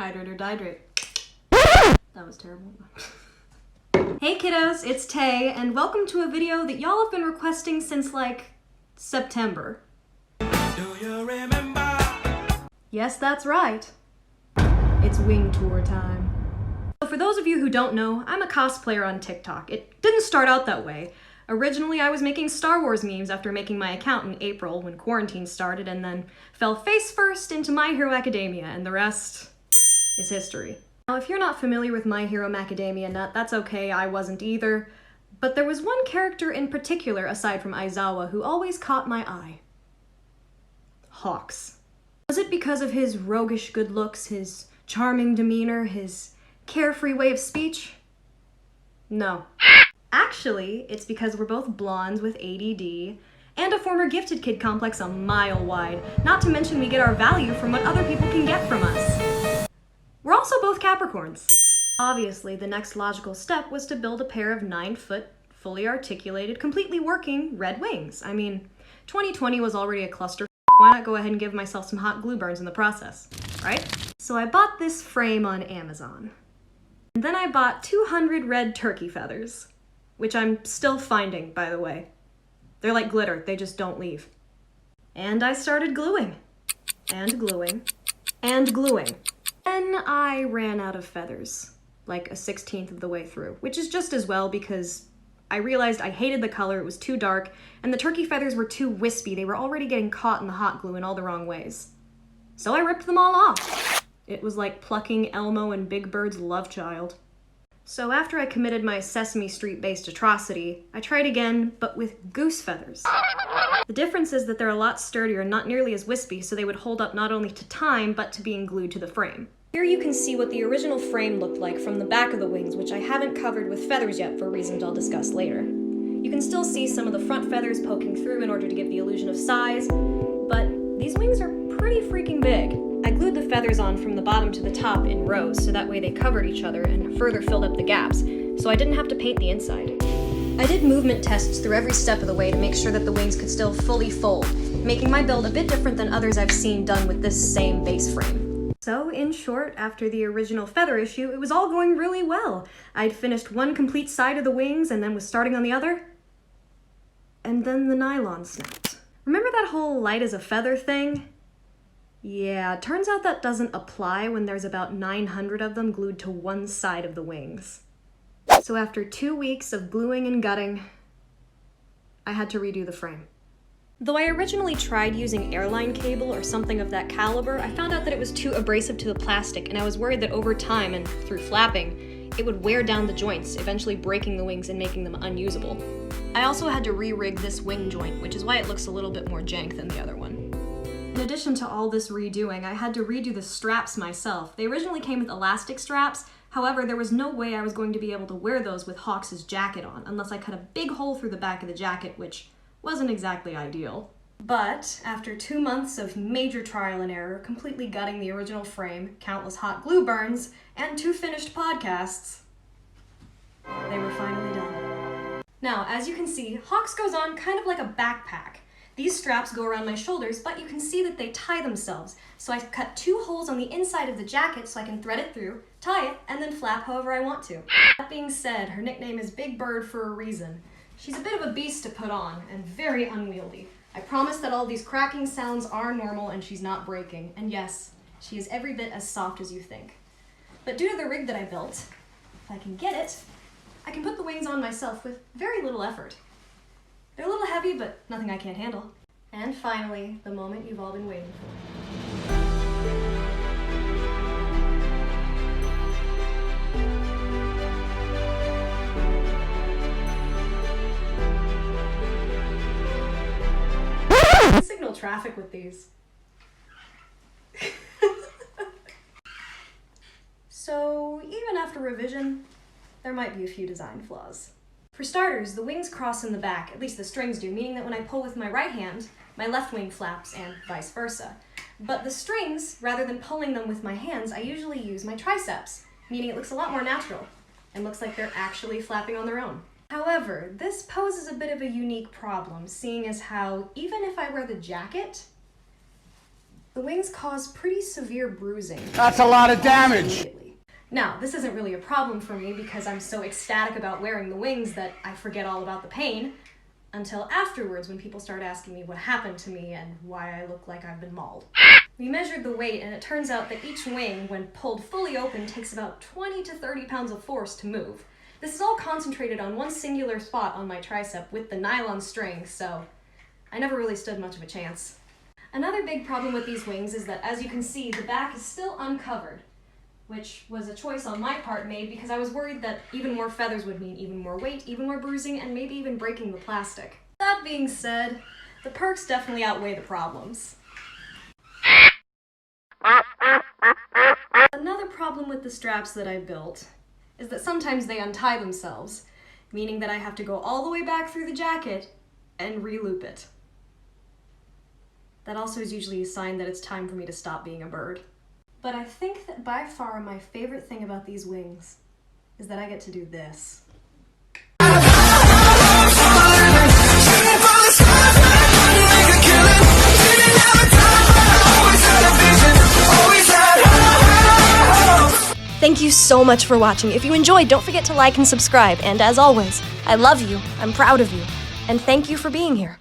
Hydrate or dihydrate. That was terrible. Hey kiddos, it's Tay, and welcome to a video that y'all have been requesting since like September. Do you remember? Yes, that's right. It's wing tour time. So for those of you who don't know, I'm a cosplayer on TikTok. It didn't start out that way. Originally, I was making Star Wars memes after making my account in April when quarantine started, and then fell face first into My Hero Academia, and the rest is history. Now, if you're not familiar with My Hero Macadamia Nut, that's okay, I wasn't either. But there was one character in particular, aside from Aizawa, who always caught my eye. Hawks. Was it because of his roguish good looks, his charming demeanor, his carefree way of speech? No. Actually, it's because we're both blondes with ADD, and a former gifted kid complex a mile wide, not to mention we get our value from what other people can get from us. We're also both Capricorns. Obviously, the next logical step was to build a pair of 9-foot, fully articulated, completely working red wings. I mean, 2020 was already a cluster. Why not go ahead and give myself some hot glue burns in the process, right? So I bought this frame on Amazon. And then I bought 200 red turkey feathers, which I'm still finding, by the way. They're like glitter, they just don't leave. And I started gluing, and gluing, and gluing. Then I ran out of feathers, like a 16th of the way through, which is just as well because I realized I hated the color, it was too dark, and the turkey feathers were too wispy. They were already getting caught in the hot glue in all the wrong ways. So I ripped them all off. It was like plucking Elmo and Big Bird's love child. So after I committed my Sesame Street-based atrocity, I tried again, but with goose feathers. The difference is that they're a lot sturdier and not nearly as wispy, so they would hold up not only to time, but to being glued to the frame. Here you can see what the original frame looked like from the back of the wings, which I haven't covered with feathers yet for reasons I'll discuss later. You can still see some of the front feathers poking through in order to give the illusion of size, but these wings are pretty freaking big. I glued the feathers on from the bottom to the top in rows, so that way they covered each other and further filled up the gaps, so I didn't have to paint the inside. I did movement tests through every step of the way to make sure that the wings could still fully fold, making my build a bit different than others I've seen done with this same base frame. So, in short, after the original feather issue, it was all going really well. I'd finished one complete side of the wings and then was starting on the other. And then the nylon snapped. Remember that whole light as a feather thing? Yeah, turns out that doesn't apply when there's about 900 of them glued to one side of the wings. So after 2 weeks of gluing and gutting, I had to redo the frame. Though I originally tried using airline cable or something of that caliber, I found out that it was too abrasive to the plastic, and I was worried that over time and through flapping, it would wear down the joints, eventually breaking the wings and making them unusable. I also had to re-rig this wing joint, which is why it looks a little bit more jank than the other one. In addition to all this redoing, I had to redo the straps myself. They originally came with elastic straps, however, there was no way I was going to be able to wear those with Hawks' jacket on, unless I cut a big hole through the back of the jacket, which wasn't exactly ideal. But after 2 months of major trial and error, completely gutting the original frame, countless hot glue burns, and 2 finished podcasts, they were finally done. Now, as you can see, Hawks goes on kind of like a backpack. These straps go around my shoulders, but you can see that they tie themselves. So I cut 2 holes on the inside of the jacket so I can thread it through, tie it, and then flap however I want to. That being said, her nickname is Big Bird for a reason. She's a bit of a beast to put on, and very unwieldy. I promise that all these cracking sounds are normal and she's not breaking. And yes, she is every bit as soft as you think. But due to the rig that I built, if I can get it, I can put the wings on myself with very little effort. They're a little heavy, but nothing I can't handle. And finally, the moment you've all been waiting for. Signal traffic with these. So, even after revision, there might be a few design flaws. For starters, the wings cross in the back, at least the strings do, meaning that when I pull with my right hand, my left wing flaps and vice versa. But the strings, rather than pulling them with my hands, I usually use my triceps, meaning it looks a lot more natural and looks like they're actually flapping on their own. However, this poses a bit of a unique problem, seeing as how, even if I wear the jacket, The wings cause pretty severe bruising. That's a lot of damage! Immediately. Now, this isn't really a problem for me because I'm so ecstatic about wearing the wings that I forget all about the pain, until afterwards when people start asking me what happened to me and why I look like I've been mauled. We measured the weight, and it turns out that each wing, when pulled fully open, takes about 20 to 30 pounds of force to move. This is all concentrated on one singular spot on my tricep with the nylon string, so I never really stood much of a chance. Another big problem with these wings is that, as you can see, the back is still uncovered, which was a choice on my part made because I was worried that even more feathers would mean even more weight, even more bruising, and maybe even breaking the plastic. That being said, the perks definitely outweigh the problems. Another problem with the straps that I built is that sometimes they untie themselves, meaning that I have to go all the way back through the jacket and re-loop it. That also is usually a sign that it's time for me to stop being a bird. But I think that by far my favorite thing about these wings is that I get to do this. Thank you so much for watching. If you enjoyed, don't forget to like and subscribe. And as always, I love you, I'm proud of you, and thank you for being here.